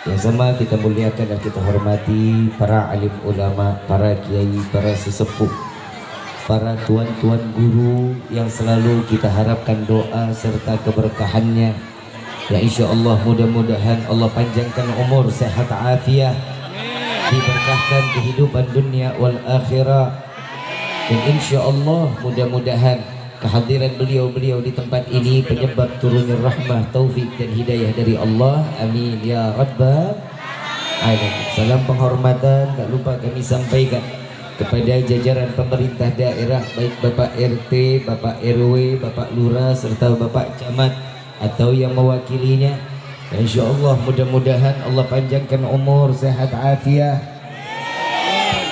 Yang sama kita muliakan dan kita hormati para alim ulama, para kiai, para sesepuh, para tuan-tuan guru yang selalu kita harapkan doa serta keberkahannya. Ya insya Allah mudah-mudahan Allah panjangkan umur, sehat afiat, diberkahkan kehidupan dunia wal akhirah. Dan insya Allah mudah-mudahan kehadiran beliau-beliau di tempat ini penyebab turunnya rahmah, taufik dan hidayah dari Allah. Amin ya rabbal alamin. Salam penghormatan tak lupa kami sampaikan kepada jajaran pemerintah daerah, baik Bapak RT, Bapak RW, Bapak Lurah serta Bapak Camat atau yang mewakilinya. Insya Allah mudah-mudahan Allah panjangkan umur, sehat afiat,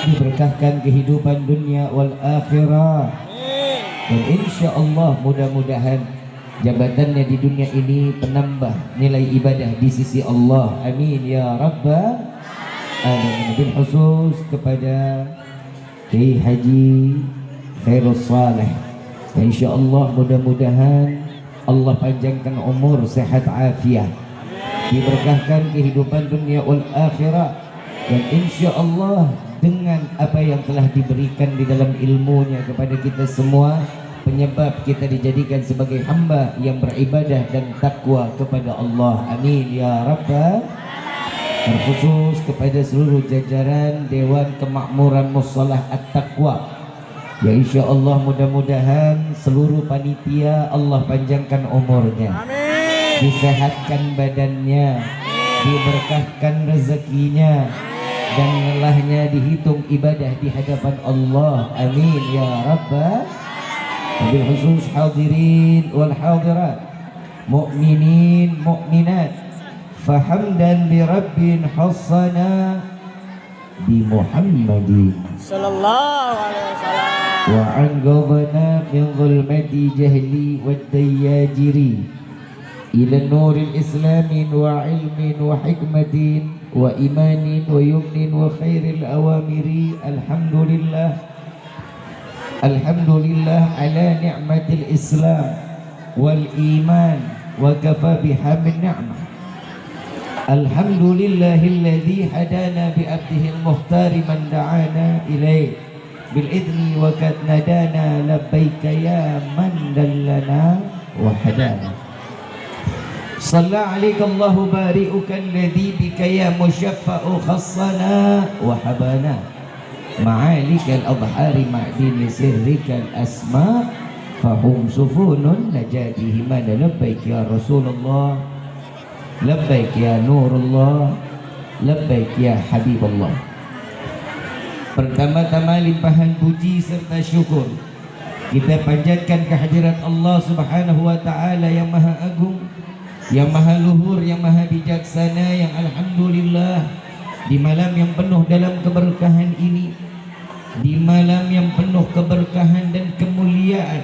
diberkahkan kehidupan dunia wal akhirah. Dan insya Allah mudah-mudahan jabatannya di dunia ini penambah nilai ibadah di sisi Allah. Amin ya rabbal alamin. Bil khusus kepada Kiai Haji Khairus Saleh, insya Allah mudah-mudahan Allah panjangkan umur, sehat afiat, diberkahkan kehidupan dunia wal akhirah. Dan insya Allah dengan apa yang telah diberikan di dalam ilmunya kepada kita semua, penyebab kita dijadikan sebagai hamba yang beribadah dan takwa kepada Allah. Amin ya rabbal. Terkhusus kepada seluruh jajaran Dewan Kemakmuran Mushalah At-Taqwa, ya insya Allah mudah-mudahan seluruh panitia Allah panjangkan umurnya, disehatkan badannya, diberkahkan rezekinya, dan lelahnya dihitung ibadah di hadapan Allah. Amin ya rabbal. Wabil khusus hadirin wal hadirat, mu'minin mu'minat, fahamdan li rabbin hassana bi Muhammadin sallallahu alaihi wasallam wa an ghadana min zulmati jahli wad dayajiri ila nuril islamin wa ilmin wa hikmatin wa imanin wa yumnin wa khairil awamiri. Alhamdulillah ala ni'matil islam wal iman wa kafa bihamid ni'mah. Alhamdulillahilladzi hadana bi abdihil muhtari man da'ana ilaih bil idni wa kad nadana labbaika ya man dallana wa hadana. Salla alaika Allahu bari'uka alladhi bika ya musyaffa'u khassana wa habana ma'alikal adhari ma'dini sirrikal asma fahum sufunun najatihi mana. Labbaik ya Rasulullah, labbaik ya Nurullah, labbaik ya Habibullah. Pertama-tama limpahan puji serta syukur kita panjatkan kehadirat Allah Subhanahu wa ta'ala yang maha agung, yang maha luhur, yang maha bijaksana, yang alhamdulillah di malam yang penuh dalam keberkahan ini, di malam yang penuh keberkahan dan kemuliaan,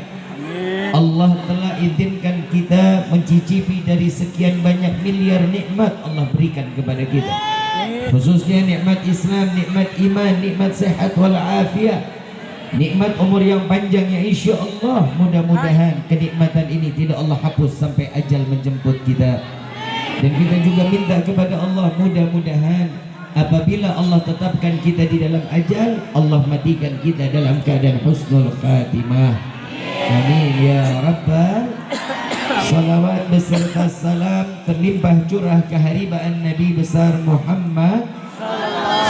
Allah telah izinkan kita mencicipi dari sekian banyak miliar nikmat Allah berikan kepada kita, khususnya nikmat Islam, nikmat iman, nikmat sehat wal afiat, nikmat umur yang panjang yang insya Allah mudah-mudahan kenikmatan ini tidak Allah hapus sampai ajal menjemput kita. Dan kita juga minta kepada Allah mudah-mudahan apabila Allah tetapkan kita di dalam ajal, Allah matikan kita dalam keadaan husnul khatimah. Amin ya rabbal. Salawat beserta salam terlimpah curah keharibaan Nabi besar Muhammad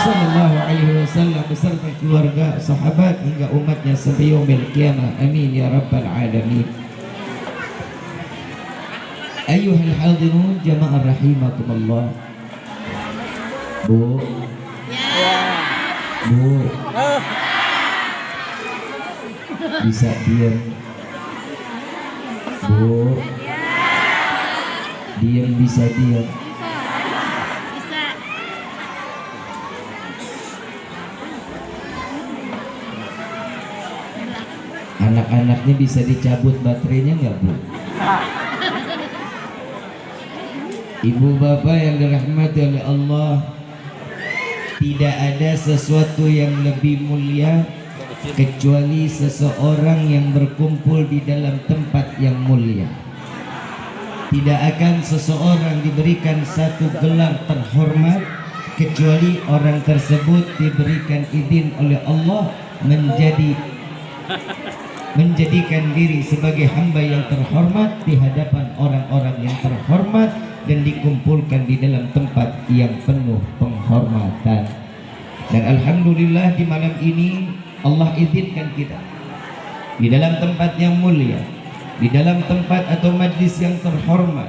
sallallahu alaihi wasallam beserta keluarga, sahabat hingga umatnya sampai yaumil qiyamah. Amin ya rabbal alamin. Ayyuhal hadirun jamaah rahimakumullah. Bu, Bu, bisa diam? Bu, diam, bisa diam? Anak-anaknya bisa dicabut baterainya nggak, Bu? Ibu bapak yang dirahmati oleh Allah, tidak ada sesuatu yang lebih mulia kecuali seseorang yang berkumpul di dalam tempat yang mulia. tidak akan seseorang diberikan satu gelar terhormat kecuali orang tersebut diberikan izin oleh Allah menjadikan diri sebagai hamba yang terhormat di hadapan orang-orang yang terhormat dan dikumpulkan di dalam tempat yang penuh penghormatan. Dan alhamdulillah di malam ini Allah izinkan kita di dalam tempat yang mulia, di dalam tempat atau majlis yang terhormat.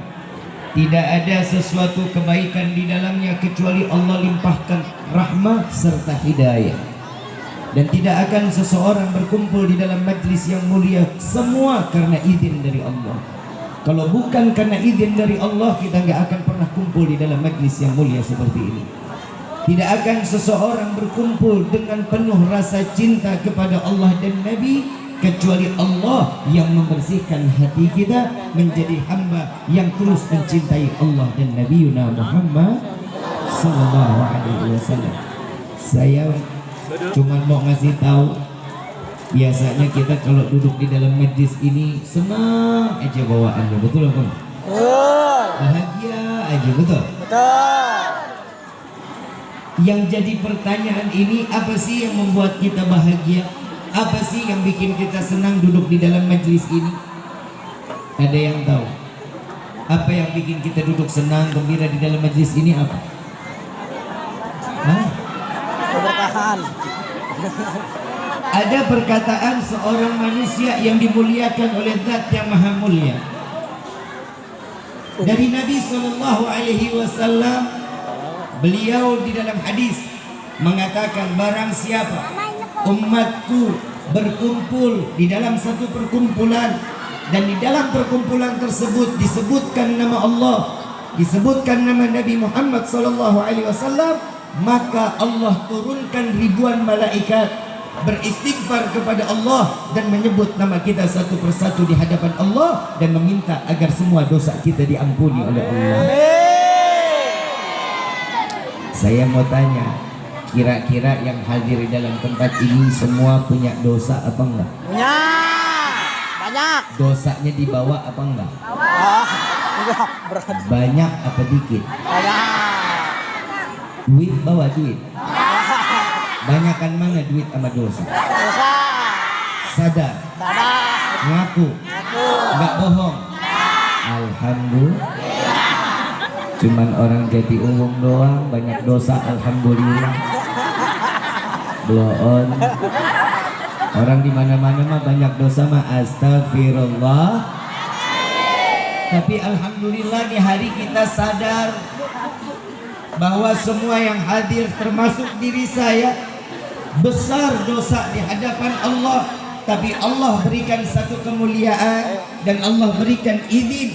Tidak ada sesuatu kebaikan di dalamnya kecuali Allah limpahkan rahmat serta hidayah. Dan tidak akan seseorang berkumpul di dalam majlis yang mulia semua karena izin dari Allah. Kalau bukan karena izin dari Allah, kita nggak akan pernah kumpul di dalam majlis yang mulia seperti ini. Tidak akan seseorang berkumpul dengan penuh rasa cinta kepada Allah dan Nabi kecuali Allah yang membersihkan hati kita menjadi hamba yang terus mencintai Allah dan Nabi Muhammad sallallahu alaihi wasallam. Saya cuma mau ngasih tahu, biasanya kita kalau duduk di dalam majlis ini senang aja bawaannya, betul apa? Betul. Bahagia aja, betul? Betul. Yang jadi pertanyaan ini, apa sih yang membuat kita bahagia? Apa sih yang bikin kita senang duduk di dalam majlis ini? Ada yang tahu? Apa yang bikin kita duduk senang, gembira di dalam majlis ini apa? Hah? Keberkahan. Ada perkataan seorang manusia yang dimuliakan oleh Zat yang Maha Mulia. Dari Nabi Sallallahu Alaihi Wasallam, beliau di dalam hadis mengatakan, barang siapa umatku berkumpul di dalam satu perkumpulan dan di dalam perkumpulan tersebut disebutkan nama Allah, disebutkan nama Nabi Muhammad Sallallahu Alaihi Wasallam, maka Allah turunkan ribuan malaikat beristighfar kepada Allah dan menyebut nama kita satu persatu di hadapan Allah dan meminta agar semua dosa kita diampuni oleh Allah. Saya mau tanya, kira-kira yang hadir di dalam tempat ini semua punya dosa apa enggak? Punya. Banyak. Dosanya dibawa apa enggak? Enggak, berat. Banyak apa dikit? Banyak. Duit bawa duit. Banyakan mana duit sama dosa? Dosa. Sadar. Sadar. Ngaku. Ngaku. Enggak bohong. Alhamdulillah. Cuman orang jadi umum doang banyak dosa, alhamdulillah. Bloon. Orang di mana-mana mah banyak dosa mah astagfirullah. Tapi alhamdulillah di hari kita sadar bahwa semua yang hadir termasuk diri saya besar dosa di hadapan Allah, tapi Allah berikan satu kemuliaan dan Allah berikan izin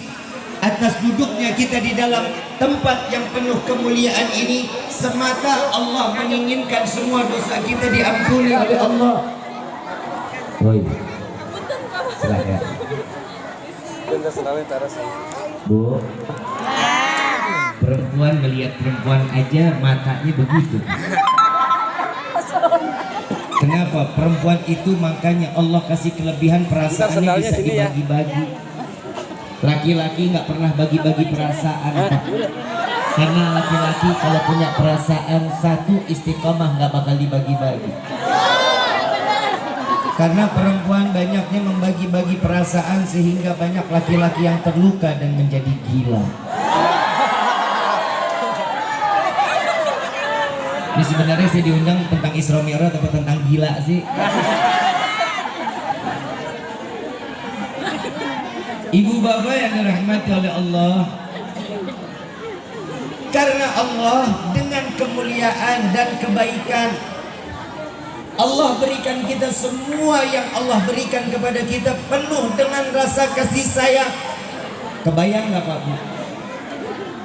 atas duduknya kita di dalam tempat yang penuh kemuliaan ini semata Allah menginginkan semua dosa kita diampuni oleh Allah. Woi, silakan. Bu, perempuan melihat perempuan aja matanya begitu. Kenapa? Perempuan itu makanya Allah kasih kelebihan perasaannya bisa dibagi-bagi. Laki-laki nggak pernah bagi-bagi perasaan, Pak. Karena laki-laki kalau punya perasaan satu istiqomah nggak bakal dibagi-bagi. Karena perempuan banyaknya membagi-bagi perasaan sehingga banyak laki-laki yang terluka dan menjadi gila. Ini sebenarnya saya diundang tentang Isra Mi'raj atau tentang gila sih? Ibu bapak yang dirahmati oleh Allah, karena Allah dengan kemuliaan dan kebaikan Allah berikan kita semua yang Allah berikan kepada kita penuh dengan rasa kasih sayang. Kebayang nggak Pak Bu?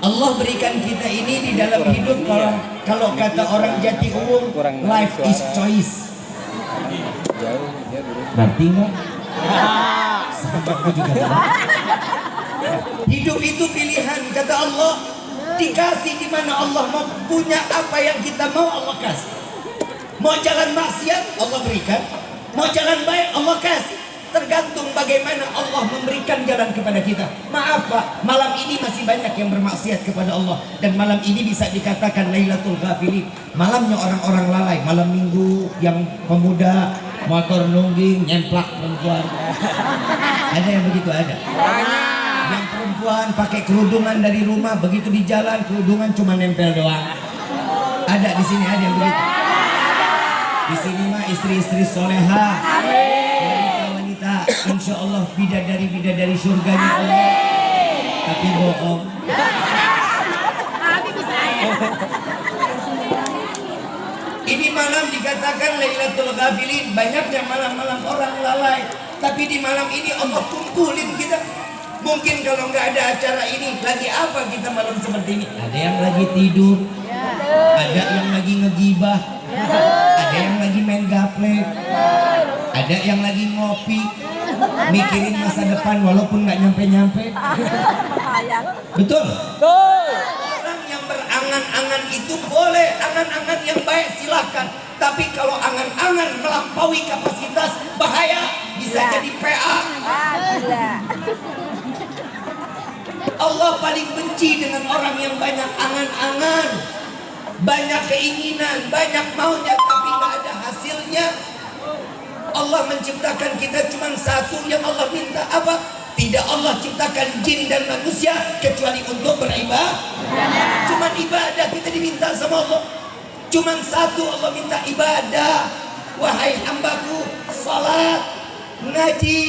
Allah berikan kita ini di dalam hidup, kalau kata orang Jati Umum, life is choice. Ngerti nggak? Hidup itu pilihan, kata Allah. Dikasih di mana Allah mau, punya apa yang kita mau Allah kasih. Mau jalan maksiat Allah berikan, mau jalan baik Allah kasih. tergantung bagaimana Allah memberikan jalan kepada kita. Maaf Pak, malam ini masih banyak yang bermaksiat kepada Allah. Dan malam ini bisa dikatakan Lailatul Ghafilin, malamnya orang-orang lalai. Malam minggu yang pemuda motor nungging nyemplak perempuan. Ada yang begitu, ada. Yang perempuan pakai kerudungan dari rumah, begitu di jalan kerudungan cuma nempel doang. Ada di sini, ada yang begitu. Di sini mah istri-istri soleha, wanita-wanita, insya Allah bidadari surganya Allah. Tapi bohong. Ini malam dikatakan Lailatul Ghafilin, banyaknya malam-malam orang lalai. Tapi di malam ini Allah kumpulin kita. Mungkin kalau nggak ada acara ini, lagi apa kita malam seperti ini? Ada yang lagi tidur, ada yang lagi ngegibah, ada yang lagi main gaple, ada yang lagi ngopi, mikirin masa depan walaupun nggak nyampe-nyampe. Betul? Orang yang berangan-angan itu boleh, angan-angan yang baik silahkan. Tapi kalau angan-angan melampaui kapasitas, bahaya, bisa jadi PA. Allah paling benci dengan orang yang banyak angan-angan, banyak keinginan, banyak maunya tapi nggak ada hasilnya. Allah menciptakan kita cuma satu yang Allah minta apa? Tidak Allah ciptakan jin dan manusia kecuali untuk beribadah. Cuma ibadah kita diminta sama Allah. Cuma satu Allah minta ibadah. Wahai hambaku, salat, ngaji,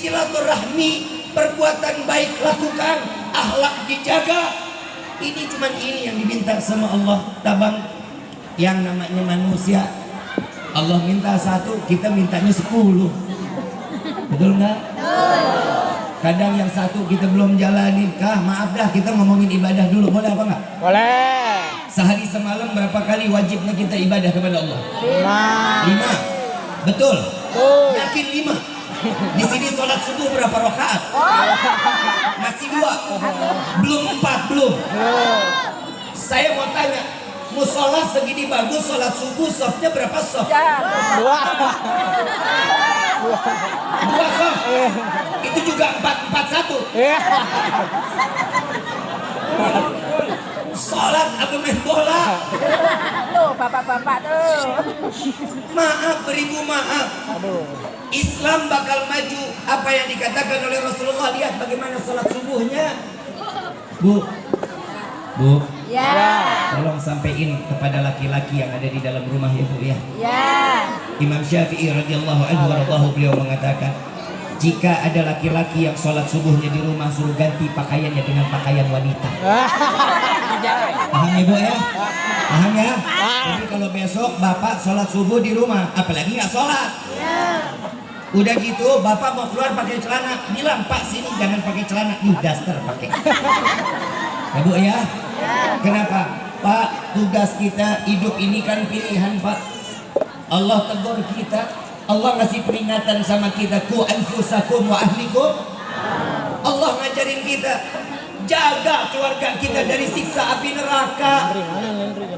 silaturahmi, perbuatan baik lakukan, akhlak dijaga. Ini cuman ini yang diminta sama Allah. Tabang yang namanya manusia, Allah minta satu, kita mintanya 10. Betul nggak? Kadang yang satu kita belum jalanin. Maaf dah, kita ngomongin ibadah dulu, boleh apa nggak? Boleh. Sehari semalam berapa kali wajibnya kita ibadah kepada Allah? 5. Betul? Yakin 5? Di sini sholat subuh berapa rakaat? Masih 2. Belum 4, belum. Saya mau tanya, musola segini bagus, sholat subuh softnya berapa soft? 2 soft. Itu juga 4-4-1. Sholat apa main bola? Tuh, bapak-bapak tuh. Maaf, beribu maaf. Islam bakal maju. Apa yang dikatakan oleh Rasulullah, lihat bagaimana sholat subuhnya. Bu, tolong sampaikan kepada laki-laki yang ada di dalam rumah ya Bu ya. Imam Syafi'i radhiyallahu anhu warḍahu, beliau mengatakan, jika ada laki-laki yang sholat subuhnya di rumah, suruh ganti pakaiannya dengan pakaian wanita. Paham ya Bu ya? Paham ya? Jadi kalau besok bapak sholat subuh di rumah, apalagi nggak sholat, udah gitu bapak mau keluar pakai celana, bilang Pak sini jangan pakai celana, nih daster pakai. Ya Bu ya? Kenapa? Pak, tugas kita hidup ini kan pilihan Pak. Allah tegur kita, Allah ngasih peringatan sama kita, ku anfusakum wa ahlikum. Allah ngajarin kita, jaga keluarga kita dari siksa api neraka.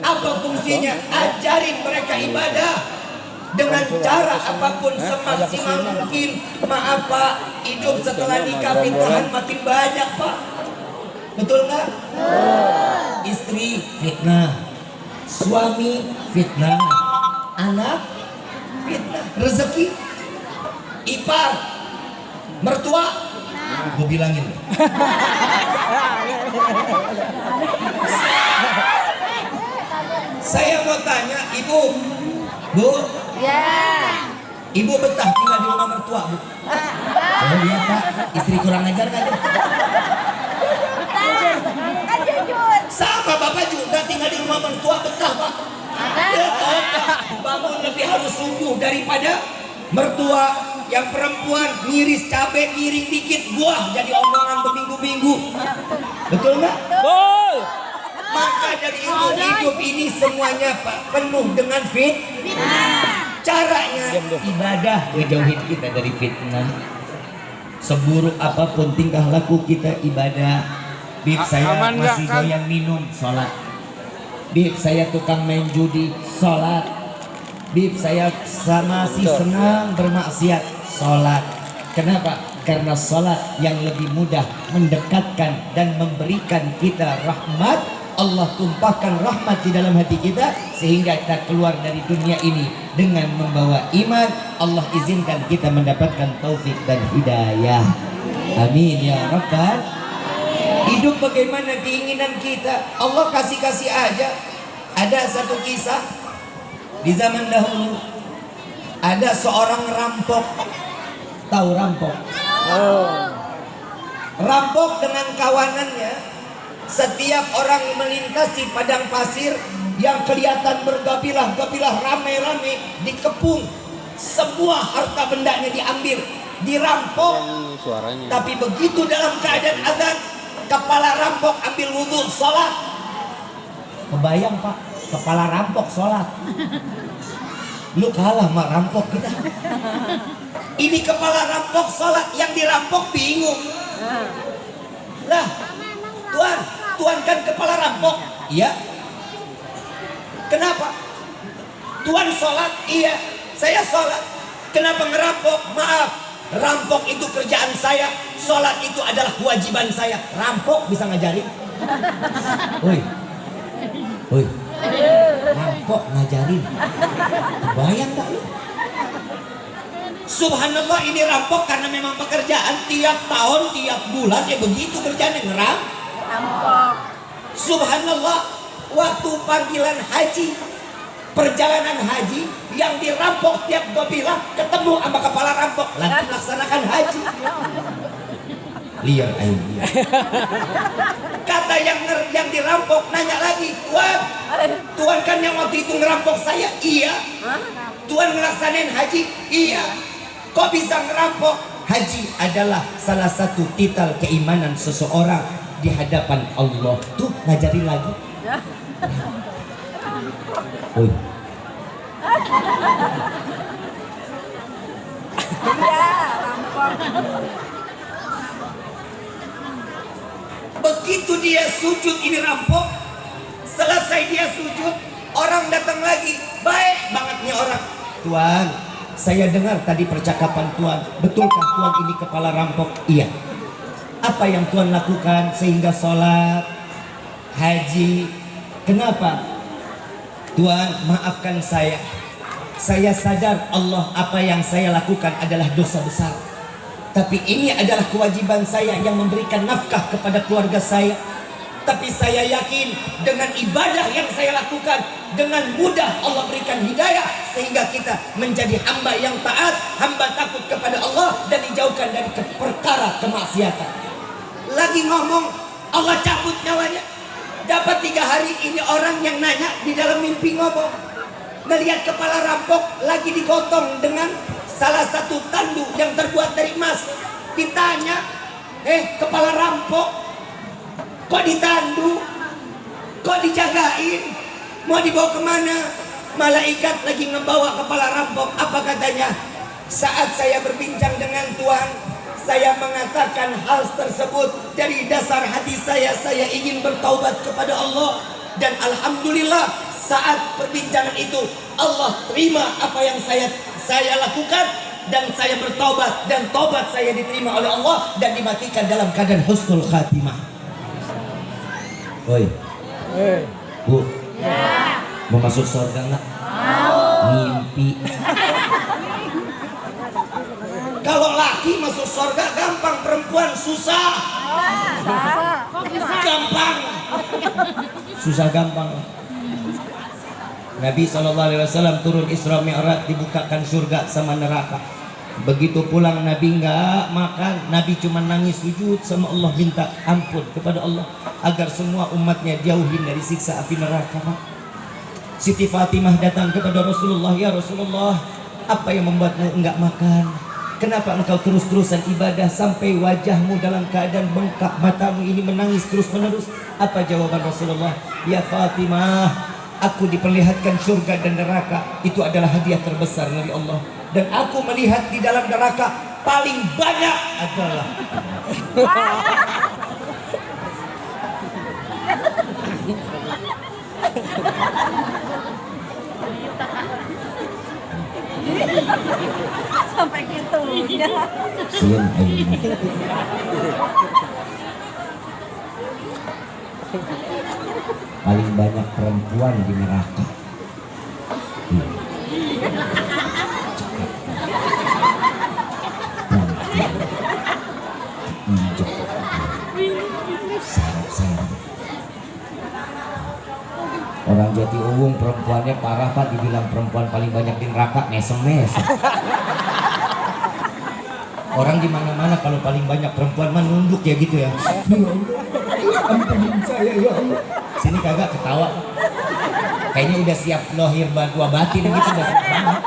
Apa fungsinya? Ajarin mereka ibadah dengan cara apapun semaksimal mungkin. Maaf Pak, hidup setelah nikah fitnahan makin banyak Pak. Betul nggak? Istri fitnah, suami fitnah, anak fitnah, rezeki, ipar, mertua, gue bilangin. Saya mau tanya ibu, Bu, ibu betah tinggal di rumah mertua Bu? Oh iya Pak, istri kurang ajar nggak? Sama bapak juga tinggal di rumah mertua, betah Pak? Bangun lebih harus subuh daripada mertua yang perempuan ngiris cabai miring dikit, buah jadi omongan berminggu-minggu. Betul nggak? Betul. Maka dari itu hidup ini semuanya Pak penuh dengan fitnah. Caranya ibadah ngejauhin kita dari fitnah. Seburuk apapun tingkah laku kita, ibadah. Bib saya masih doyan minum, sholat. Bib saya tukang main judi, sholat. Bib saya masih senang bermaksiat, sholat. Kenapa? Karena salat yang lebih mudah mendekatkan dan memberikan kita rahmat. Allah tumpahkan rahmat di dalam hati kita sehingga kita keluar dari dunia ini dengan membawa iman. Allah izinkan kita mendapatkan taufik dan hidayah. Amin ya rabbal. Hidup bagaimana keinginan kita, Allah kasih-kasih aja. Ada satu kisah di zaman dahulu, ada seorang rampok. Tahu rampok? Rampok dengan kawanannya, setiap orang melintasi padang pasir yang kelihatan bergapilah-gapilah, rame-rame, dikepung, semua harta bendanya diambil, dirampok. Tapi begitu dalam keadaan azan, kepala rampok ambil wudhu, sholat. Kebayang Pak, kepala rampok sholat. Lu kalah sama rampok kita. Ini kepala rampok sholat, yang dirampok bingung. Lah, Tuan kan kepala rampok. Iya. Kenapa? Tuan sholat, iya. Saya sholat. Kenapa ngerampok? Maaf, rampok itu kerjaan saya, sholat itu adalah kewajiban saya. Rampok bisa ngajarin. Woi, rampok ngajarin. Bayang gak lu? Subhanallah, ini rampok karena memang pekerjaan tiap tahun, tiap bulan ya begitu kerjaan ngerampok. Subhanallah, waktu panggilan haji, perjalanan haji yang dirampok tiap kabilah ketemu sama kepala rampok lagi melaksanakan haji. Liar ayo. Kata yang dirampok nanya lagi, Tuan kan yang waktu itu ngerampok saya? Iya. Tuan ngelaksanain haji? Iya. Kok bisa ngerampok? Haji adalah salah satu titel keimanan seseorang di hadapan Allah. Tuh ngajarin lagi. Oi. Begitu dia sujud, ini rampok. Selesai dia sujud, orang datang lagi. Baik banget nih orang. Tuan, saya dengar tadi percakapan Tuan. Betulkah Tuan ini kepala rampok? Iya. Apa yang Tuan lakukan sehingga sholat, haji? Kenapa? Tuan, maafkan saya. Saya sadar Allah, apa yang saya lakukan adalah dosa besar. Tapi ini adalah kewajiban saya yang memberikan nafkah kepada keluarga saya. Tapi saya yakin dengan ibadah yang saya lakukan, dengan mudah Allah berikan hidayah sehingga kita menjadi hamba yang taat, hamba takut kepada Allah dan dijauhkan dari perkara kemaksiatan. Lagi ngomong, Allah cabut nyawanya. Dapat 3 hari ini orang yang nanya di dalam mimpi ngomong, melihat kepala rampok lagi digotong dengan salah satu tandu yang terbuat dari emas. Ditanya, kepala rampok, kok ditandu? Kok dijagain? Mau dibawa kemana? Malaikat lagi ngebawa kepala rampok. Apa katanya? Saat saya berbincang dengan Tuhan, saya mengatakan hal tersebut dari dasar hati saya ingin bertaubat kepada Allah. Dan alhamdulillah saat perbincangan itu Allah terima apa yang saya lakukan, dan saya bertaubat, dan taubat saya diterima oleh Allah dan dimatikan dalam keadaan husnul khatimah. Oi, Bu, mau masuk surga nggak? Mimpi. Kalau laki masuk surga gampang, perempuan susah. Gampang. Susah gampang. Nabi SAW turun Isra Mi'raj, dibukakan surga sama neraka. Begitu pulang Nabi nggak makan, Nabi cuma nangis sujud sama Allah, minta ampun kepada Allah agar semua umatnya jauhin dari siksa api neraka. Siti Fatimah datang kepada Rasulullah, ya Rasulullah, apa yang membuatmu enggak makan? Kenapa engkau terus-terusan ibadah sampai wajahmu dalam keadaan bengkak, matamu ini menangis terus-menerus? Apa jawaban Rasulullah? Ya Fatimah, aku diperlihatkan surga dan neraka, itu adalah hadiah terbesar dari Allah. Dan aku melihat di dalam neraka paling banyak adalah Sampai gitu. Sian aing. Paling banyak perempuan di neraka. Orang Jatiuwung perempuannya parah Pak, dibilang perempuan paling banyak di neraka, mesem-mesem. Orang di mana-mana kalau paling banyak perempuan mah nunduk ya gitu ya. Ampunin saya ya Allah. Sini kagak ketawa. Kayaknya udah siap lohir dua batin gitu udah siap banget.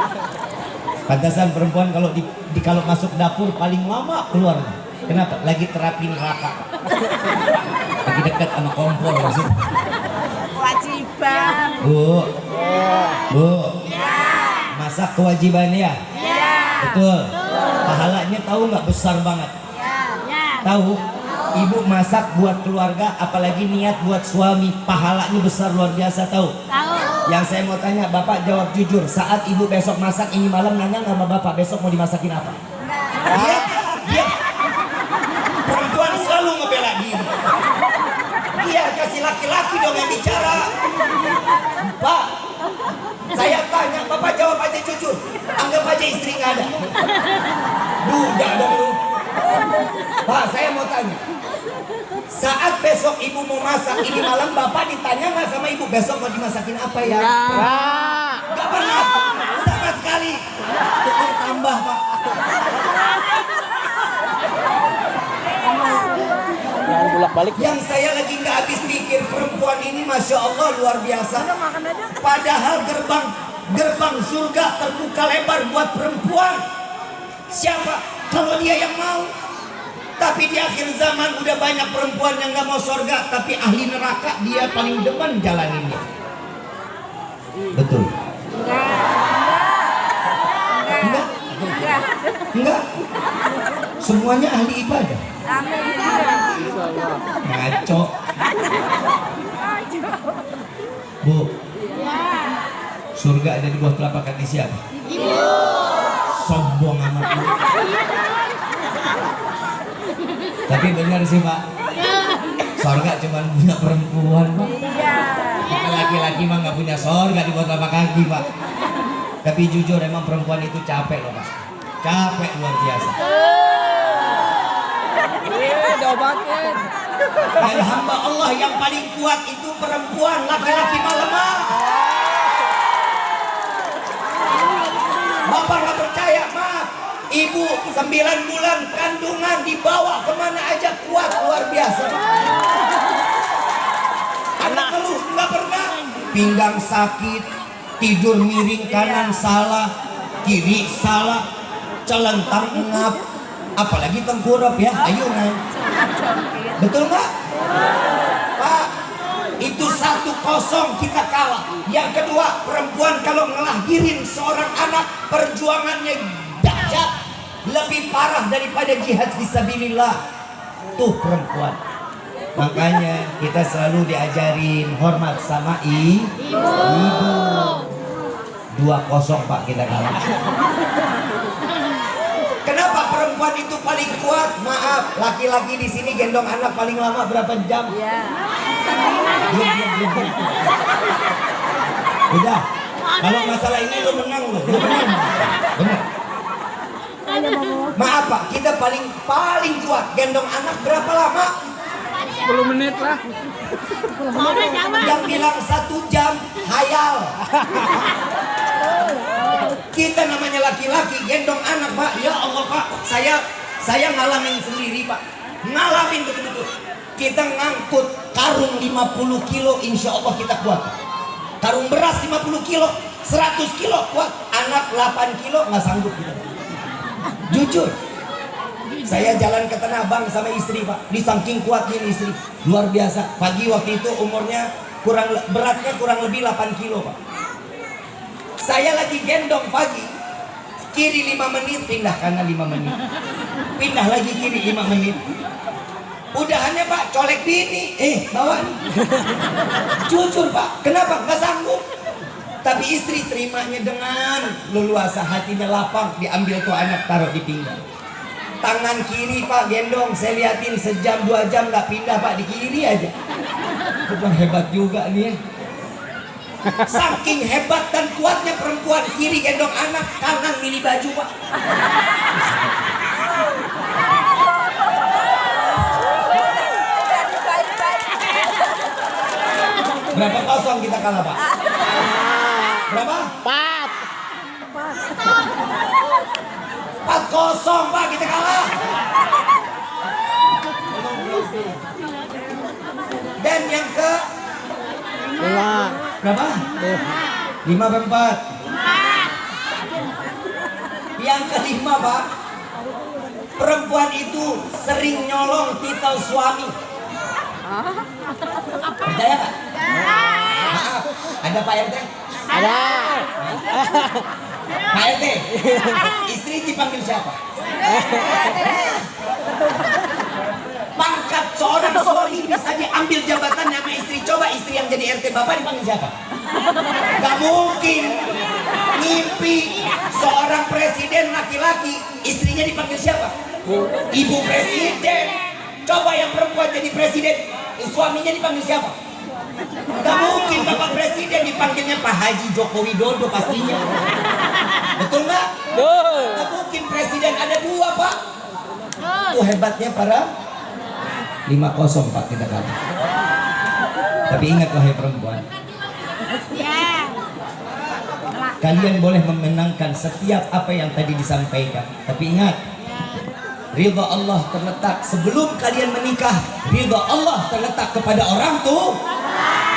Pantasan perempuan kalau kalau masuk dapur paling lama keluar. Kenapa? Lagi terapi neraka. Lagi dekat sama kompor maksudnya. Kewajiban. Bu. Bu. Masak kewajiban ya? Betul. Pahalanya tahu nggak besar banget? Tahu? Ibu masak buat keluarga, apalagi niat buat suami, pahalanya besar luar biasa, tahu? Yang saya mau tanya, Bapak jawab jujur. Saat ibu besok masak ini malam, nanya nggak sama Bapak besok mau dimasakin apa? Dia perempuan selalu ngebela diri. Biar kasih laki-laki dong yang bicara. Pak, saya tanya, Bapak jawab aja jujur. Anggap aja istri nggak ada. Duda dong lu. Pak, saya mau tanya. Saat besok ibu mau masak ini malam, Bapak ditanya nggak sama ibu besok mau dimasakin apa ya? Nggak pernah sama sekali. Tukar tambah Pak. Jangan bolak-balik. Yang saya lagi nggak habis pikir, perempuan ini masya Allah luar biasa. Padahal gerbang surga terbuka lebar buat perempuan. Siapa? Kalau dia yang mau. Tapi di akhir zaman udah banyak perempuan yang nggak mau surga, tapi ahli neraka dia paling demen jalaninnya. Betul? Enggak. Semuanya ahli ibadah. Ngaco. Bu, surga ada di bawah telapak kaki siapa? Ibu. Sombong amat bu. Tapi benar sih Pak, surga cuma punya perempuan Pak. Laki-laki mah nggak punya surga di bawah telapak kaki Pak. Tapi jujur emang perempuan itu capek loh Pak. Capek luar biasa. Diobatin. Dan hamba Allah yang paling kuat itu perempuan, laki-laki mah lemah. Bapak nggak percaya, maaf. Ibu 9 bulan kandungan dibawa kemana aja kuat luar biasa. Anak ngeluh nggak pernah. Pinggang sakit, tidur miring kanan salah, kiri salah, celentang ngap, apalagi tengkurap ya, ayunan. Betul nggak? Pak, itu 1-0 kita kalah. Yang kedua, perempuan kalau ngelahirin seorang anak, perjuangannya dahsyat, lebih parah daripada jihad fisabilillah. Tuh perempuan. Makanya kita selalu diajarin hormat sama ibu. 2-0 Pak kita kalah. Kenapa perempuan itu paling kuat? Maaf, laki-laki di sini gendong anak paling lama berapa jam? Diam. Udah. Kalau masalah ini lu menang lu. Benar. Maaf Pak, kita paling kuat gendong anak berapa lama? 10 menit lah. Yang bilang 1 jam hayal. Kita namanya laki-laki gendong anak Pak. Ya Allah Pak, saya ngalamin sendiri Pak. Ngalamin betul-betul. Kita ngangkut karung 50 kilo, insya Allah kita kuat. Karung beras 50 kilo, 100 kilo kuat. Anak 8 kilo nggak sanggup kita. Jujur, saya jalan ke Tanah Abang sama istri Pak. Di saking kuatnya istri, luar biasa. Pagi waktu itu umurnya beratnya kurang lebih 8 kilo Pak. Saya lagi gendong pagi, kiri 5 menit, pindah kanan 5 menit, pindah lagi kiri 5 menit. Udahannya Pak, colek bini, bawa nih. Jujur Pak, kenapa? Nggak sanggup. Tapi istri terimanya dengan leluasa, hatinya lapang, diambil tuh anak taruh di pinggang. Tangan kiri Pak gendong, saya liatin sejam 2 jam nggak pindah Pak, di kiri aja. Itu hebat juga nih ya. Saking hebat dan kuatnya perempuan, kiri gendong anak, kanan milih baju Pak. Berapa kosong kita kalah Pak? Berapa? 4-0 Pak, kita kalah. Dan yang ke berapa? 5 apa 4? Yang kelima Pak, perempuan itu sering nyolong titel suami. Percaya nggak? Maaf, ada Pak RT? Ada. Pak RT, istri dipanggil siapa? Pangkat seorang suami bisa diambil jabatannya sama istri. Coba istri yang jadi RT Bapak dipanggil siapa? Gak mungkin. Ngimpi seorang presiden laki-laki, istrinya dipanggil siapa? Ibu presiden. Coba yang perempuan jadi presiden, suaminya dipanggil siapa? Gak mungkin Bapak presiden dipanggilnya Pak Haji Joko Widodo pastinya. Betul nggak? Gak mungkin presiden ada 2 Pak. Itu hebatnya para 5-0 Pak, kita kalah. Tapi ingat wahai perempuan, kalian boleh memenangkan setiap apa yang tadi disampaikan. Tapi ingat, ridha Allah terletak sebelum kalian menikah. Ridha Allah terletak kepada orang tua.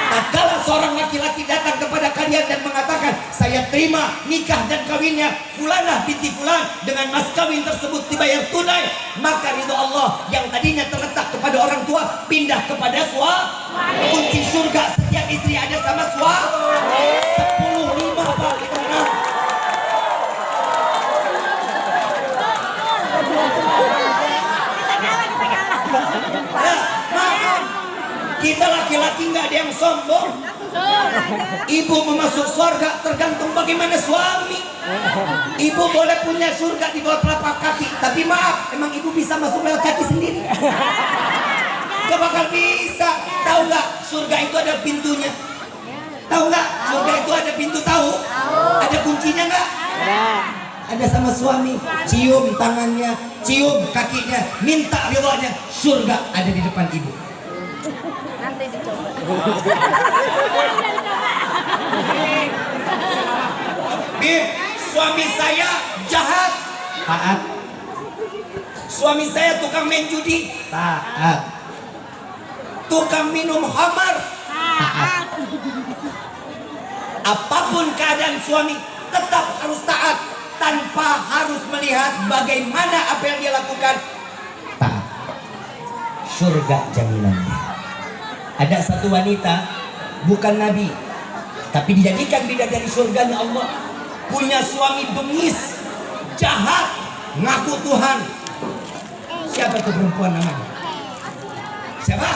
Tatkala seorang laki-laki datang kepada kalian dan mengatakan, saya terima nikah dan kawinnya Fulanah binti Fulan dengan mas kawin tersebut dibayar tunai, maka ridha Allah yang tadinya terletak kepada orang tua pindah kepada suami. Kunci surga setiap istri ada sama suami. 10-5 Pak, kita menang. Kita laki-laki nggak ada yang sombong. Ibu mau masuk surga tergantung bagaimana suami. Ibu boleh punya surga di bawah telapak kaki, tapi maaf, emang ibu bisa masuk lewat kaki sendiri? Gak bakal bisa. Tahu nggak? Surga itu ada pintunya. Tahu nggak? Surga itu ada pintu, tahu? Ada kuncinya nggak? Ada sama suami. Cium tangannya, cium kakinya, minta ridhonya. Surga ada di depan ibu. Nanti dicoba. Bib, suami saya jahat. Taat. Suami saya tukang main judi. Taat. Tukang minum khamar. Taat. Apapun keadaan suami tetap harus taat tanpa harus melihat bagaimana apa yang dia lakukan. Taat. Surga jaminannya. Ada satu wanita, bukan nabi, tapi dijadikan bidadari surganya Allah. Punya suami bengis, jahat, ngaku Tuhan. Siapa tuh perempuan namanya? Siapa?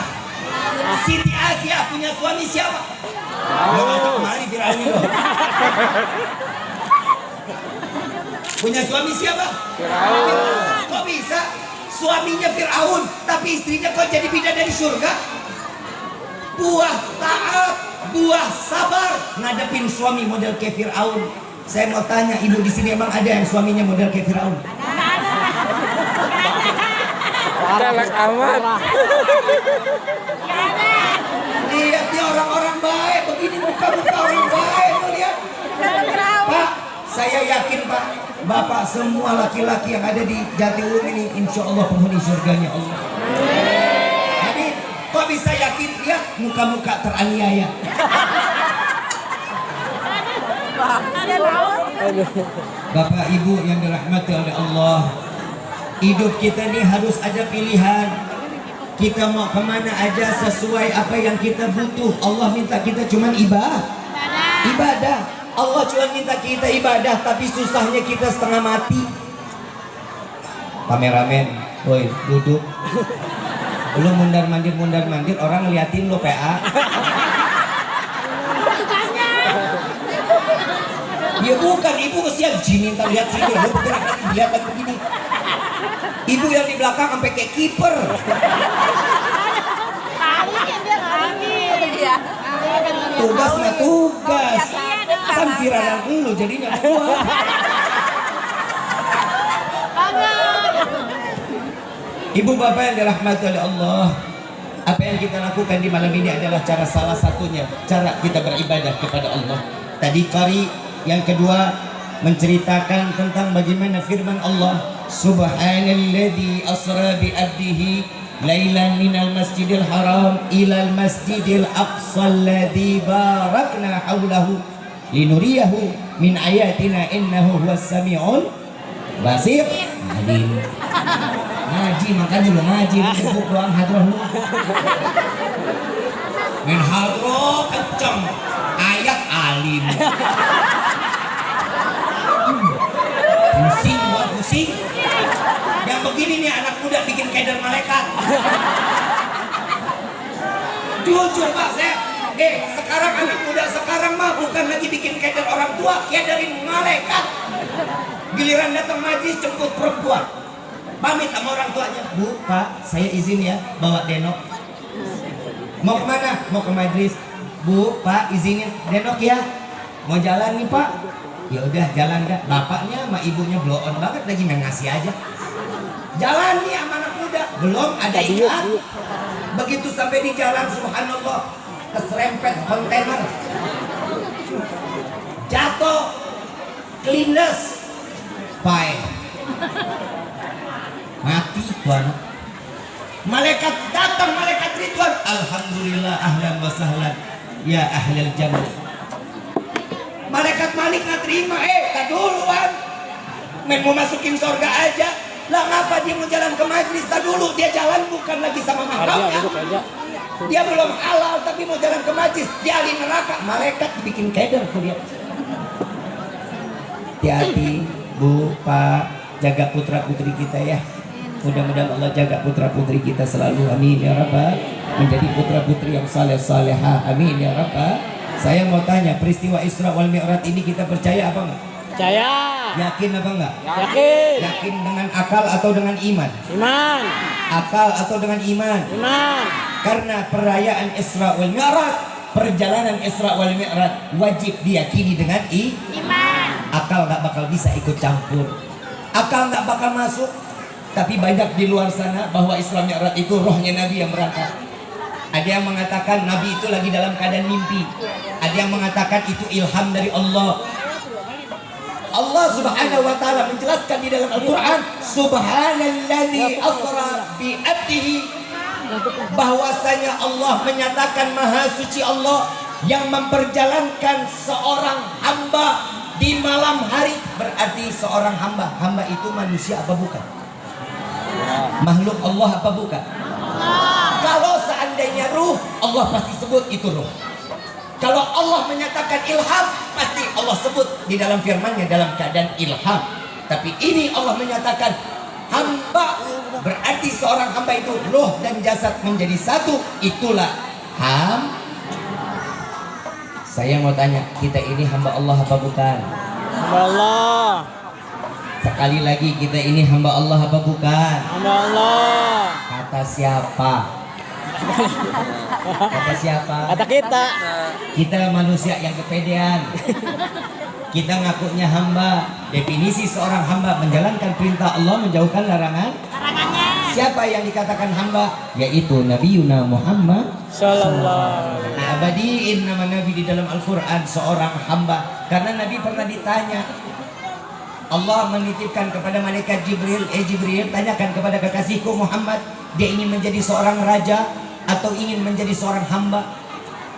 Siti Asia punya suami siapa? Lo masuk kemari Fir'aun ini loh. Punya suami siapa? Fir'aun. Kok bisa? Suaminya Fir'aun, tapi istrinya kok jadi bidadari surga? Buah taat, buah sabar ngadepin suami model kayak Fir'aun. Saya mau tanya, ibu di sini emang ada yang suaminya model kayak Fir'aun? Galak amat. Lihat nih orang-orang baik, begini muka-muka orang baik, lo lihat. Pak, saya yakin Pak, Bapak semua laki-laki yang ada di Jatiluhur ini, insya Allah penghuni surganya Allah. Kok bisa yakin? Lihat muka-muka teraniaya. Bapak Ibu yang dirahmati oleh Allah, hidup kita ini harus ada pilihan. Kita mau kemana aja sesuai apa yang kita butuh. Allah minta kita cuman ibadah. Allah cuma minta kita ibadah, tapi susahnya kita setengah mati. Kameramen, woi duduk. Lu mundar-mandir orang ngeliatin lu PA. Ya bukan, ibu kesian sini, ntar lihat sini, lu bergerak lagi, lihat lagi begini. Ibu yang di belakang sampai kayak kiper. Tugas mah tugas, kan viralan lu jadinya gua. Ibu bapak yang dirahmati oleh Allah, apa yang kita lakukan di malam ini adalah cara salah satunya cara kita beribadah kepada Allah. Tadi qari, yang kedua menceritakan tentang bagaimana firman Allah, Subhanalladzi asra bi abdihi lailan minal masjidil haram ilal masjidil aqsa alladzi barakna haulahu linuriyahu min ayatina innahu huwas samiul basir. Ngaji makanya lu ngaji buku doang hadroh lu. Min hadroh kenceng, ayat alim. Pusing gua pusing. Yang begini nih anak muda bikin keder malaikat. Jujur Pak, sekarang anak muda sekarang mah bukan lagi bikin keder orang tua, kederin malaikat. Giliran datang majlis jemput perempuan, pamit sama orang tuanya, Bu, Pak, saya izin ya bawa Denok. Mau kemana? Mau ke majlis. Bu, Pak, izinin Denok ya. Mau jalan nih Pak. Ya udah jalan dah. Bapaknya sama ibunya blow on banget lagi, main ngasih aja. Jalan nih sama anak muda, belum ada iklan. Begitu sampai di jalan, subhanallah, keserempet kontainer, jatuh, kelindes, pai, mati tuan. Malaikat datang, malaikat Ridwan, alhamdulillah, ahlan wa sahlan ya ahlal jannah. Malaikat Malik nggak terima, tak duluan, main mau masukin surga aja lah. Ngapa dia mau jalan ke majlis? Tak dulu, dia jalan bukan lagi sama makamnya, dia belum halal tapi mau jalan ke majlis, dia ahli neraka. Malaikat dibikin keder tuh dia. Hati-hati Bu, Pak, jaga putra putri kita ya. Mudah-mudahan Allah jaga putra putri kita selalu, amin ya Rabbal, menjadi putra putri yang saleh salehah, amin ya Rabbal. Saya mau tanya, peristiwa Isra wal Mi'raj ini kita percaya apa enggak? Percaya. Yakin apa enggak? Yakin. Yakin dengan akal atau dengan iman? Iman. Akal atau dengan iman? Iman. Karena perayaan Isra wal Mi'raj, perjalanan Isra wal Mi'raj wajib diyakini dengan iman. Akal nggak bakal bisa ikut campur, akal nggak bakal masuk. Tapi banyak di luar sana bahwa Isra Mi'raj itu rohnya Nabi yang berangkat. Ada yang mengatakan Nabi itu lagi dalam keadaan mimpi. Ada yang mengatakan itu ilham dari Allah. Allah subhanahu wa ta'ala menjelaskan di dalam Al-Quran, Subhanalladzi asra bi abdihi, bahwasanya Allah menyatakan maha suci Allah yang memperjalankan seorang hamba di malam hari. Berarti seorang hamba, hamba itu manusia apa bukan? Makhluk Allah apa bukan? Kalau seandainya ruh, Allah pasti sebut itu ruh. Kalau Allah menyatakan ilham, pasti Allah sebut di dalam firman-Nya dalam keadaan ilham. Tapi ini Allah menyatakan hamba, berarti seorang hamba itu ruh dan jasad menjadi satu. Itulah Saya mau tanya, kita ini hamba Allah apa bukan? Hamba Allah. Sekali lagi, kita ini hamba Allah apa bukan? Hamba Allah. Kata siapa? Kata siapa? Kata kita. Kita manusia yang kepedean. Kita ngakunya hamba. Definisi seorang hamba menjalankan perintah Allah, menjauhkan larangan. Siapa yang dikatakan hamba? Yaitu Nabi Yuna Muhammad Sallallahu. Abadiin nama Nabi di dalam Al-Quran seorang hamba. Karena Nabi pernah ditanya, Allah menitipkan kepada malaikat Jibril, Jibril, tanyakan kepada kekasihku Muhammad, dia ingin menjadi seorang raja atau ingin menjadi seorang hamba?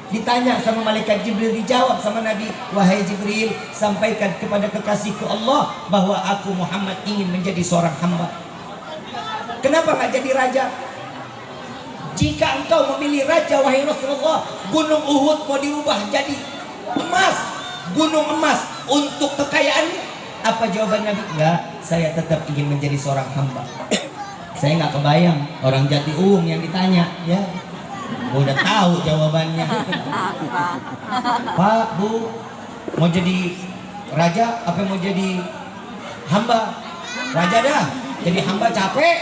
Ditanya sama malaikat Jibril, dijawab sama Nabi, wahai Jibril, sampaikan kepada kekasihku Allah bahwa aku Muhammad ingin menjadi seorang hamba. Kenapa nggak jadi raja? Jika engkau memilih raja, wahai Rasulullah, gunung Uhud mau dirubah jadi emas, gunung emas untuk kekayaannya. Apa jawaban Nabi? Enggak, saya tetap ingin menjadi seorang hamba. Saya nggak kebayang orang Jatiuhung yang ditanya, ya, udah tahu jawabannya. Pak, Bu, mau jadi Raja apa mau jadi hamba? Raja dah, jadi hamba capek.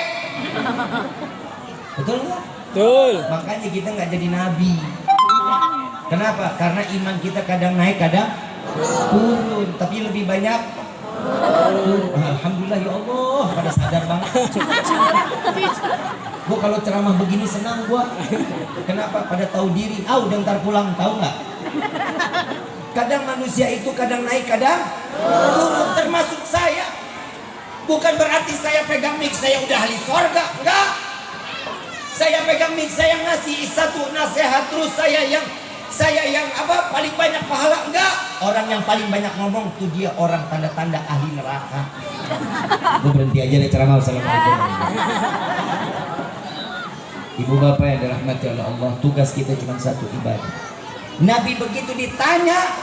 Betul nggak? Betul. Makanya kita nggak jadi nabi. Kenapa? Karena iman kita kadang naik, kadang turun. Tapi lebih banyak turun. Alhamdulillah ya Allah, pada sadar banget. Gua kalau ceramah begini senang gua. Kenapa? Pada tahu diri. Udah ntar pulang, tahu nggak? Kadang manusia itu kadang naik, kadang turun. Termasuk saya. Bukan berarti saya pegang mic saya udah ahli sorga, enggak. Saya pegang mic saya ngasih satu nasihat terus saya yang paling banyak pahala, enggak. Orang yang paling banyak ngomong tuh dia orang tanda-tanda ahli neraka. Gue berhenti aja deh ceramah. Assalamualaikum. Ibu bapak yang dirahmati oleh Allah, tugas kita cuma satu, ibadah. Nabi begitu ditanya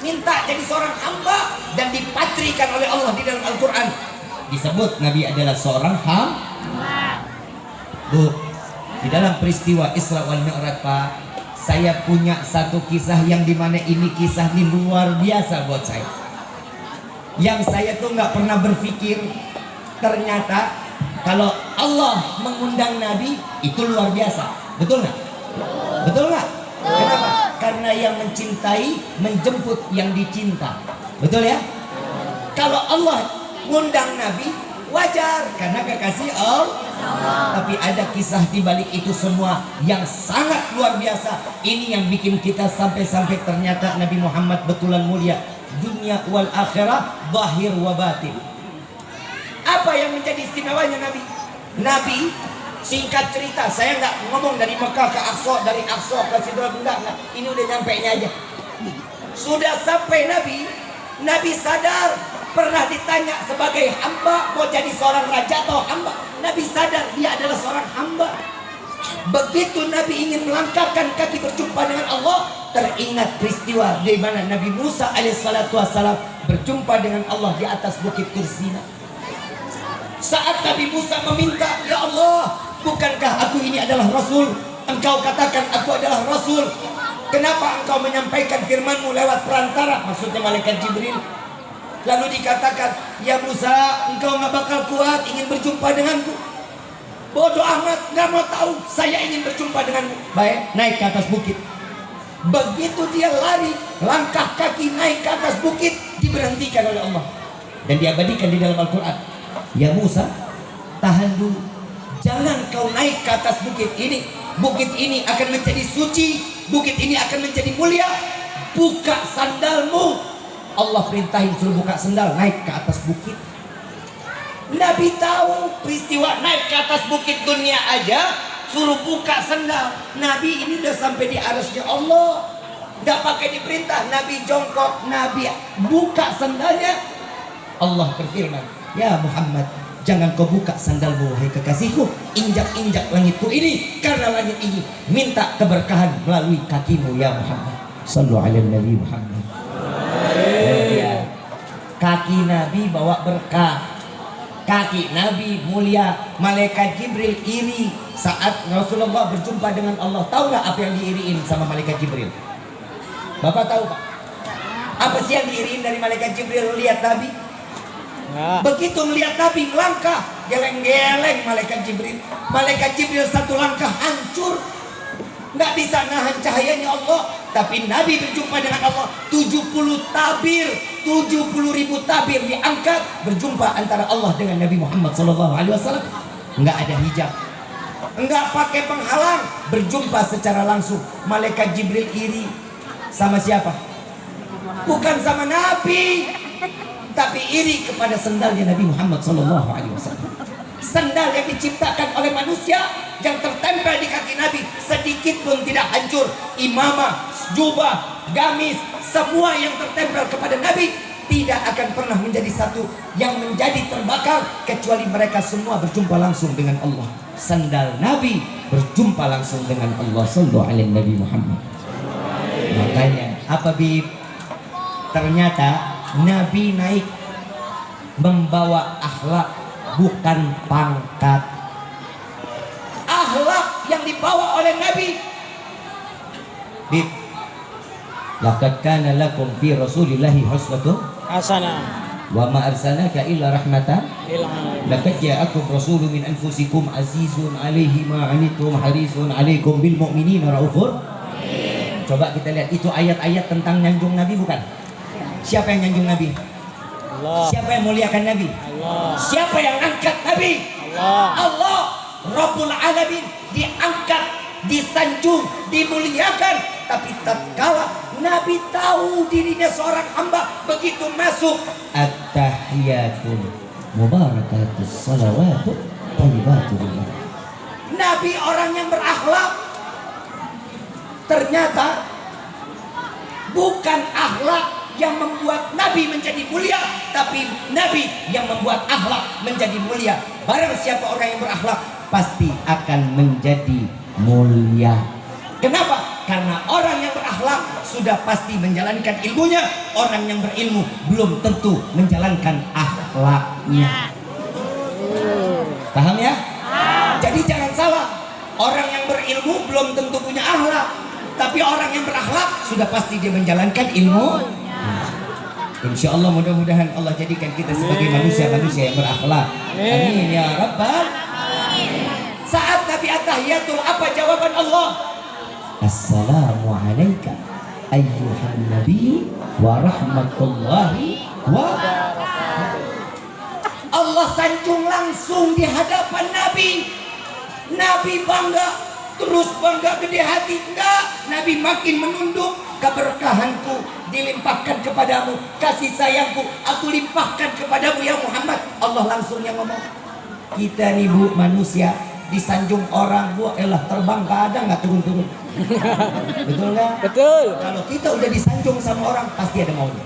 minta jadi seorang hamba dan dipatrikan oleh Allah di dalam Al-Quran, disebut Nabi adalah seorang hamba. Bu, di dalam peristiwa Isra wal Mi'raj Pak, saya punya satu kisah yang dimana ini kisah ini luar biasa buat saya. Yang saya tuh nggak pernah berpikir ternyata kalau Allah mengundang Nabi itu luar biasa. Betul nggak? Betul nggak? Kenapa? Karena yang mencintai menjemput yang dicinta. Betul ya? Kalau Allah ngundang Nabi wajar karena kekasih Allah. Tapi ada kisah di balik itu semua yang sangat luar biasa. Ini yang bikin kita sampai-sampai ternyata Nabi Muhammad betulan mulia dunia wal akhirah, zahir wa batin. Apa yang menjadi istimewanya Nabi? Nabi singkat cerita, saya nggak ngomong dari Mekah ke Aqsa, dari Aqsa ke Sidratul Muntaha, ini udah nyampe nya aja. Sudah sampai Nabi sadar. Pernah ditanya sebagai hamba mau jadi seorang raja atau hamba, Nabi sadar dia adalah seorang hamba. Begitu Nabi ingin melangkahkan kaki berjumpa dengan Allah, teringat peristiwa di mana Nabi Musa alaihissalatu wassalam berjumpa dengan Allah di atas bukit Tursina. Saat Nabi Musa meminta, ya Allah, bukankah aku ini adalah Rasul? Engkau katakan aku adalah Rasul. Kenapa engkau menyampaikan firmanmu lewat perantara? Maksudnya malaikat Jibril. Lalu dikatakan, ya Musa, engkau gak bakal kuat ingin berjumpa denganku. Bodoh amat, gak mau tahu, saya ingin berjumpa denganmu. Baik, naik ke atas bukit. Begitu dia lari, langkah kaki naik ke atas bukit, diberhentikan oleh Allah. Dan diabadikan di dalam Al-Quran. Ya Musa, tahan dulu. Jangan kau naik ke atas bukit ini. Bukit ini akan menjadi suci. Bukit ini akan menjadi mulia. Buka sandalmu. Allah perintahin suruh buka sendal, naik ke atas bukit. Nabi tahu peristiwa naik ke atas bukit dunia aja suruh buka sendal. Nabi ini udah sampai di arasnya Allah, nggak pakai diperintah. Nabi jongkok, Nabi buka sendalnya. Allah berfirman, ya Muhammad, jangan kau buka sandalmu wahai kekasihku. Injak-injak langitku ini, karena langit ini minta keberkahan melalui kakimu ya Muhammad. Sallu ala Nabi Muhammad. Kaki Nabi bawa berkah, kaki Nabi mulia. Malaikat Jibril iri saat Rasulullah berjumpa dengan Allah. Tahu nggak apa yang diiriin sama malaikat Jibril? Bapak tahu Pak? Apa sih yang diiriin dari malaikat Jibril? Lihat Nabi. Begitu melihat Nabi melangkah, geleng-geleng malaikat Jibril. Malaikat Jibril satu langkah hancur, nggak bisa nahan cahayanya Allah. Tapi Nabi berjumpa dengan Allah, 70 tabir, 70.000 tabir diangkat berjumpa antara Allah dengan Nabi Muhammad SAW. Nggak ada hijab, nggak pakai penghalang, berjumpa secara langsung. Malaikat Jibril iri sama siapa? Bukan sama Nabi, tapi iri kepada sendalnya Nabi Muhammad SAW. Sendal yang diciptakan oleh manusia, yang tertempel di kaki Nabi sedikit pun tidak hancur. Imamah, jubah, gamis, semua yang tertempel kepada Nabi tidak akan pernah menjadi satu yang menjadi terbakar kecuali mereka semua berjumpa langsung dengan Allah. Sandal Nabi berjumpa langsung dengan Allah. Sallu ala Nabi Muhammad. Makanya apa Bib? Ternyata Nabi naik membawa akhlak, bukan pangkat. Akhlak yang dibawa oleh Nabi. Bib, Laqad kana lakum fi Rasulillahi uswatun Hasanah. wa ma arsalnaka illa rahmatan Ilham. laqad ja'akum rasulun min anfusikum azizun 'alaihi ma 'anittum harisun 'alaikum bil mu'minina raufur. Coba kita lihat itu ayat-ayat tentang nyanjung Nabi bukan? Siapa yang nyanjung Nabi? Allah. Siapa yang muliakan Nabi? Allah. Siapa yang angkat Nabi? Allah. Allah Rabbul Alamin, diangkat, disanjung, dimuliakan. Tapi tatkala Nabi tahu dirinya seorang hamba, begitu masuk at-tahiyatul mubarakatus salawatut thayyibatul. Nabi orang yang berakhlak. Ternyata bukan akhlak yang membuat Nabi menjadi mulia, tapi Nabi yang membuat akhlak menjadi mulia. Barang siapa orang yang berakhlak pasti akan menjadi mulia. Kenapa? Karena orang yang berakhlak sudah pasti menjalankan ilmunya. Orang yang berilmu belum tentu menjalankan akhlaknya. Paham ya? Jadi jangan salah. Orang yang berilmu belum tentu punya akhlak, tapi orang yang berakhlak sudah pasti dia menjalankan ilmu. Insya Allah mudah-mudahan Allah jadikan kita sebagai manusia-manusia yang berakhlak. Amin ya Rabbal. Saat Nabi at-tahiyatul, apa jawaban Allah? Assalamu alayka ayyuhan nabi wa rahmatullahi wa barakatuh. Allah sanjung langsung di hadapan Nabi. Nabi bangga, terus bangga gede hati. Enggak, Nabi makin menunduk. Keberkahanku dilimpahkan kepadamu, kasih sayangku aku limpahkan kepadamu ya Muhammad. Allah langsung yang ngomong. Kita nih bu manusia disanjung orang, bu elah terbang kadang nggak turun-turun. Betul nggak? Betul. Kalau kita udah disanjung sama orang pasti ada maunya.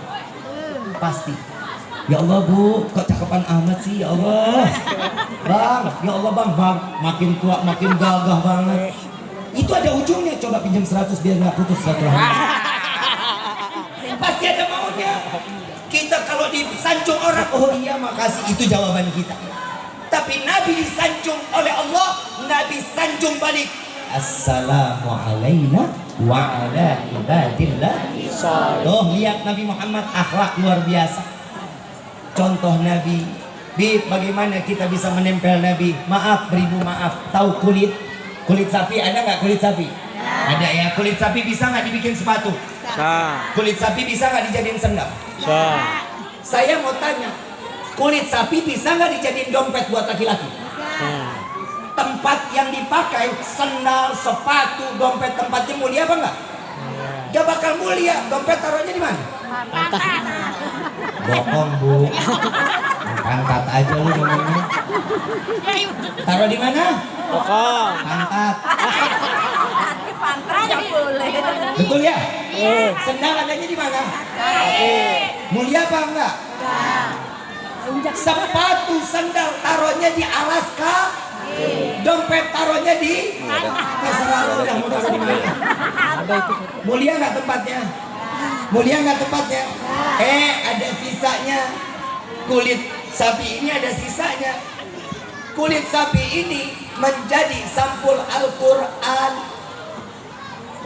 Pasti. Ya Allah bu, kok cakepan amat sih ya Allah. Bang, ya Allah bang, makin tua makin gagah banget. Itu ada ujungnya, coba pinjam 100 biar nggak putus silaturahmi. Pasti ada maunya. Kita kalau disanjung orang, oh iya makasih, itu jawaban kita. Tapi Nabi disanjung oleh Allah, Nabi sanjung balik. Assalamu alaina wa ala ibadillah. Tuh lihat Nabi Muhammad akhlak luar biasa. Contoh Nabi. Bib, bagaimana kita bisa menempel Nabi? Maaf, beribu maaf. Tahu kulit sapi ada nggak kulit sapi? Ada ya. Kulit sapi bisa nggak dibikin sepatu? Sah. Kulit sapi bisa nggak dijadiin sendal? Sah. Saya mau tanya, kulit sapi bisa nggak dijadiin dompet buat laki-laki? Sah. Tempat yang dipakai sendal, sepatu, dompet, tempatnya mulia apa enggak? Gak bakal mulia. Dompet taruhnya di mana? Bohong bu. Pantat aja lu ngomongnya. Taruh di mana? Pokok. Pantat. Pantai boleh. Betul ya? Sendal adanya di mana? Mulia apa enggak? Sepatu sendal taruhnya di alas kaki. Dompet taruhnya di terserah lu udah mau taruh di mana. Mulia nggak tempatnya? Mulia nggak tempatnya? Ada sisanya. Kulit sapi ini ada sisanya. Kulit sapi ini menjadi sampul Al-Quran.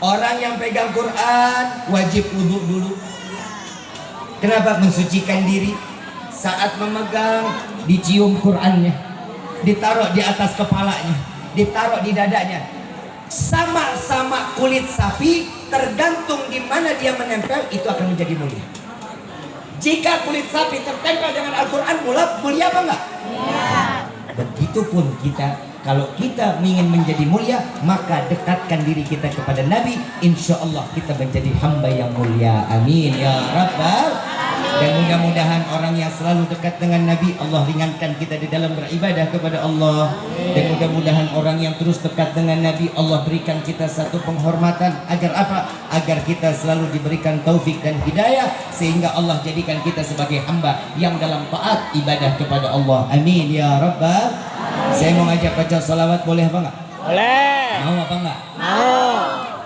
Orang yang pegang Quran wajib wudhu dulu. Kenapa? Mensucikan diri. Saat memegang, dicium Qurannya, ditaruh di atas kepalanya, ditaruh di dadanya. Sama-sama kulit sapi, tergantung di mana dia menempel, itu akan menjadi mulia. Jika kulit sapi tertempel dengan Al-Quran, mulia apa enggak? Begitupun kita, kalau kita ingin menjadi mulia, maka dekatkan diri kita kepada Nabi. Insya Allah kita menjadi hamba yang mulia. Amin ya Rabbal. Dan mudah-mudahan orang yang selalu dekat dengan Nabi, Allah ringankan kita di dalam beribadah kepada Allah. Dan mudah-mudahan orang yang terus dekat dengan Nabi, Allah berikan kita satu penghormatan. Agar apa? Agar kita selalu diberikan taufik dan hidayah, sehingga Allah jadikan kita sebagai hamba yang dalam taat ibadah kepada Allah. Amin ya Rabbal. Saya mau ngajak baca salawat, boleh apa enggak? Boleh. Mau apa enggak? Mau.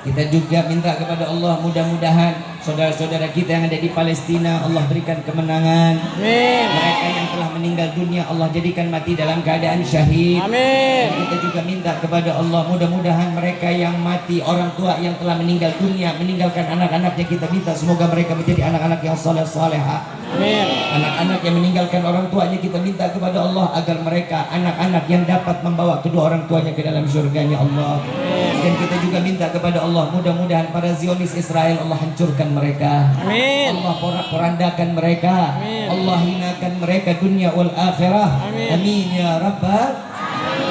Kita juga minta kepada Allah mudah-mudahan saudara-saudara kita yang ada di Palestina, Allah berikan kemenangan. Amin. Mereka yang telah meninggal dunia, Allah jadikan mati dalam keadaan syahid. Amin. Dan kita juga minta kepada Allah, mudah-mudahan mereka yang mati, orang tua yang telah meninggal dunia, meninggalkan anak-anaknya, kita minta semoga mereka menjadi anak-anak yang saleh-salehah. Amin. Anak-anak yang meninggalkan orang tuanya, kita minta kepada Allah agar mereka anak-anak yang dapat membawa kedua orang tuanya ke dalam surganya Allah. Dan kita juga minta kepada Allah, mudah-mudahan para Zionis Israel, Allah hancurkan mereka. Amin. Allah porak-porandakan mereka. Amin. Allah hinakan mereka dunia wal akhirah. Amin. Amin ya rabbal.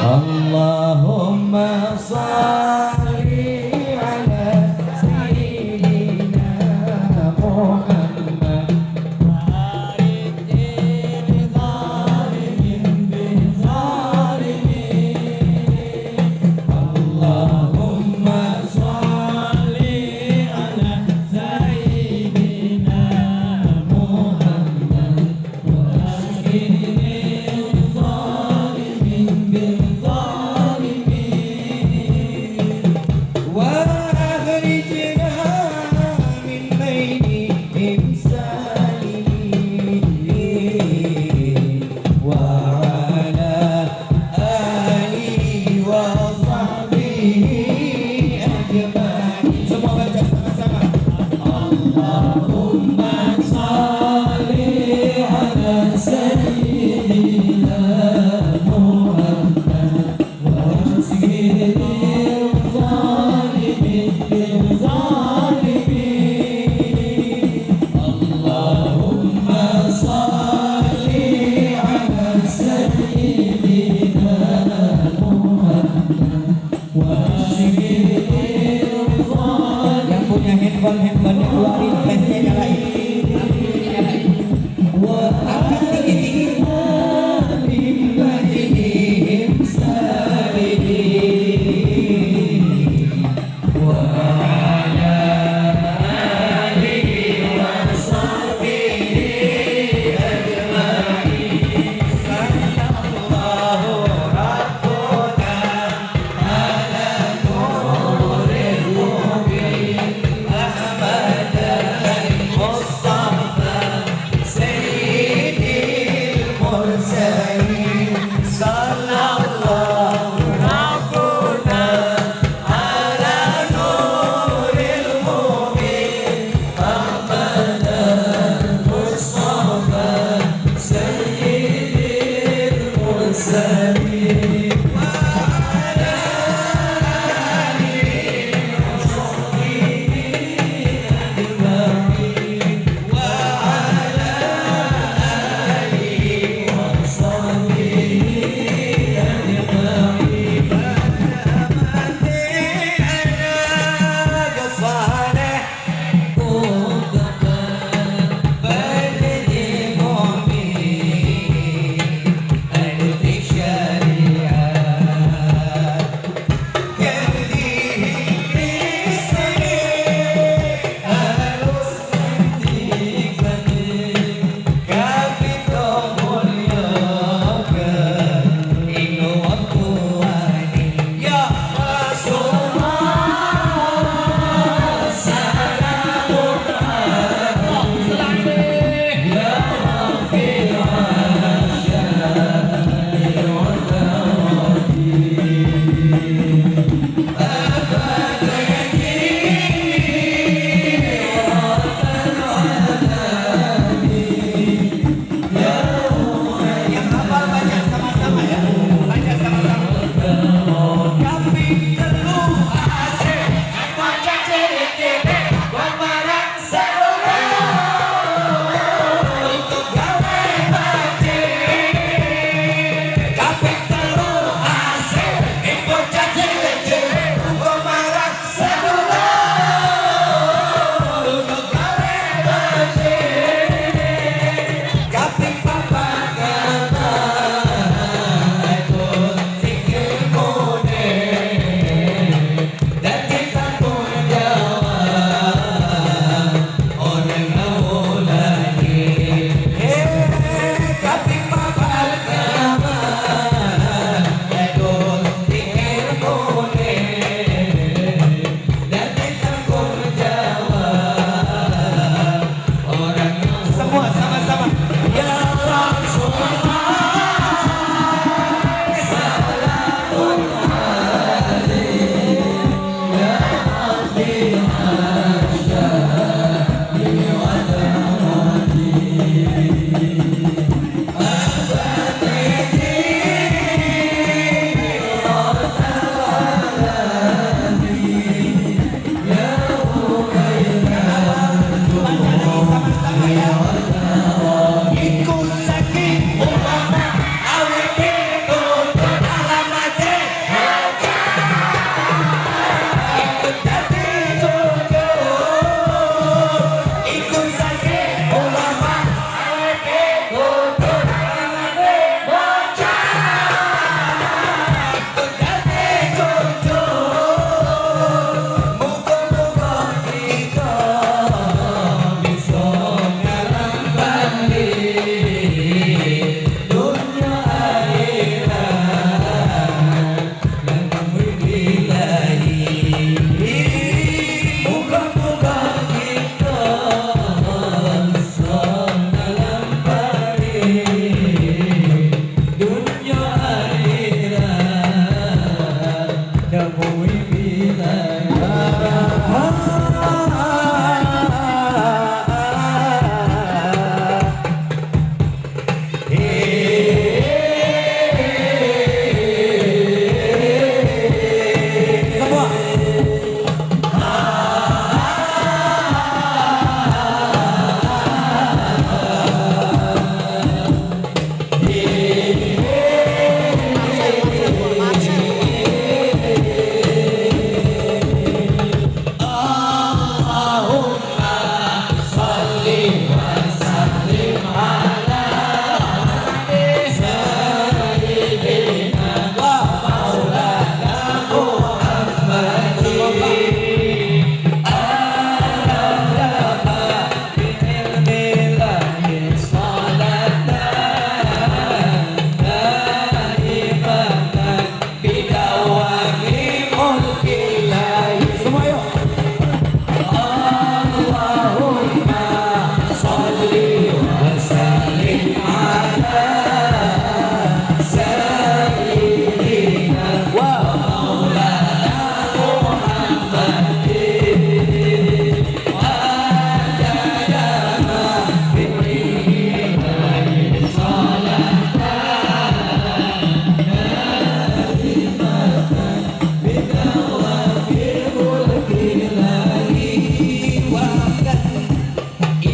Allahumma salli ala sayyidina Muhammad. وأخرجنا من بين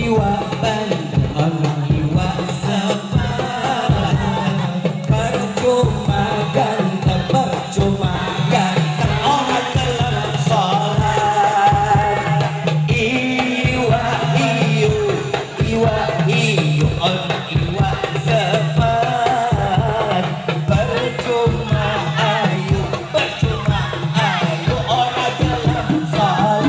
iwa bandeng ana iwa sepan percuma ganteng percuma ganteng orang gelem salat iwa hiu ana iwa sepan percuma ayu orang gelem salat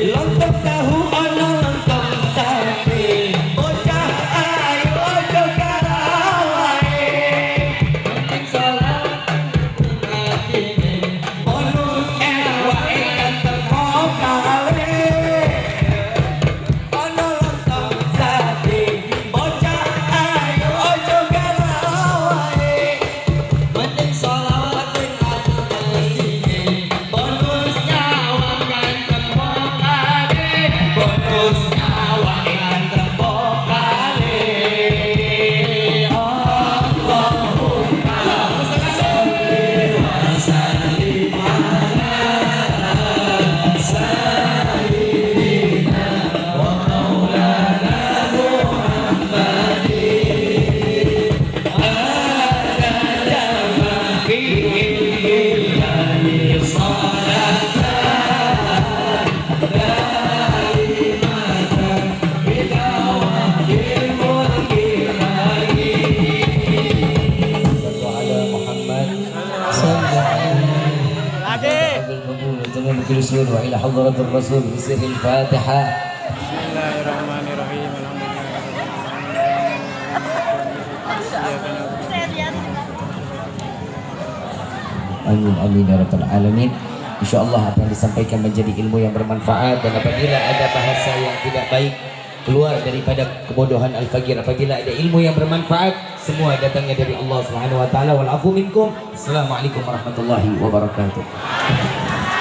lontong tahu ana lontong sapi bocah ayu ojo karawae bonus ewae kanteng vokale ana lontong sapi bocah ayu ojo karawae mending sholawat ning atine bonus nyawa ganteng vokale bonus nyawa ganteng vokale Lagi. وإلى حضرة الرسول بسر الفاتحة. Bismillahirrahmanirrahim. Amin amin ya rabbal alamin. Insyaallah apa yang disampaikan menjadi ilmu yang bermanfaat, dan apabila ada bahasa yang tidak baik keluar daripada kebodohan Al-Faqir, apabila ada ilmu yang bermanfaat, semua datangnya dari Allah Subhanahu wa taala. Wal afu minkum. Assalamualaikum warahmatullahi wabarakatuh.